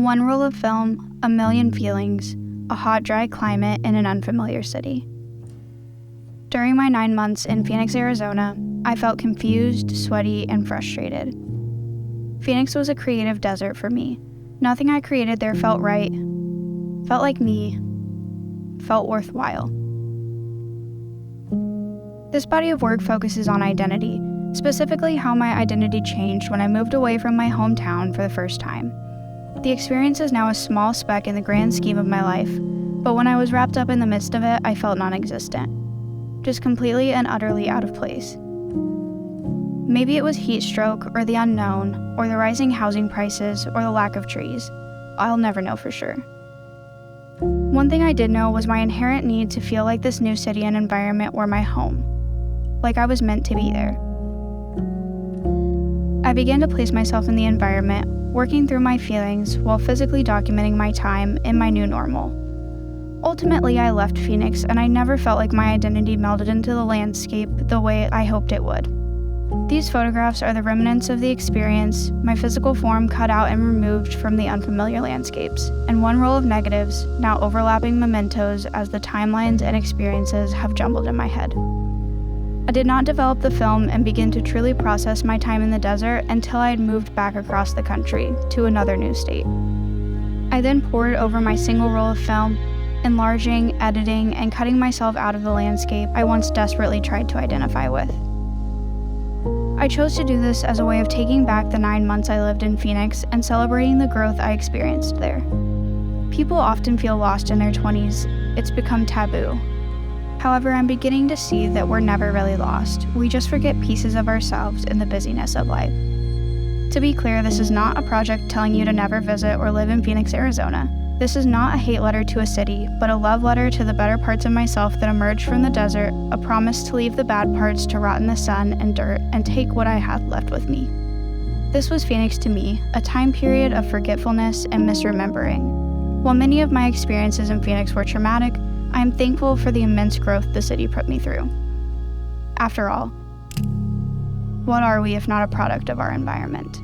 One roll of film, a million feelings, a hot, dry climate in an unfamiliar city. During my 9 months in Phoenix, Arizona, I felt confused, sweaty, and frustrated. Phoenix was a creative desert for me. Nothing I created there felt right, felt like me, felt worthwhile. This body of work focuses on identity, specifically how my identity changed when I moved away from my hometown for the first time. The experience is now a small speck in the grand scheme of my life, but when I was wrapped up in the midst of it, I felt non-existent. Just completely and utterly out of place. Maybe it was heat stroke, or the unknown, or the rising housing prices, or the lack of trees. I'll never know for sure. One thing I did know was my inherent need to feel like this new city and environment were my home, like I was meant to be there. I began to place myself in the environment, working through my feelings while physically documenting my time in my new normal. Ultimately, I left Phoenix, and I never felt like my identity melded into the landscape the way I hoped it would. These photographs are the remnants of the experience, my physical form cut out and removed from the unfamiliar landscapes, and one roll of negatives, now overlapping mementos as the timelines and experiences have jumbled in my head. I did not develop the film and begin to truly process my time in the desert until I had moved back across the country to another new state. I then pored over my single roll of film, enlarging, editing, and cutting myself out of the landscape I once desperately tried to identify with. I chose to do this as a way of taking back the 9 months I lived in Phoenix and celebrating the growth I experienced there. People often feel lost in their 20s. It's become taboo. However, I'm beginning to see that we're never really lost. We just forget pieces of ourselves in the busyness of life. To be clear, this is not a project telling you to never visit or live in Phoenix, Arizona. This is not a hate letter to a city, but a love letter to the better parts of myself that emerged from the desert, a promise to leave the bad parts to rot in the sun and dirt and take what I had left with me. This was Phoenix to me, a time period of forgetfulness and misremembering. While many of my experiences in Phoenix were traumatic, I am thankful for the immense growth the city put me through. After all, what are we if not a product of our environment?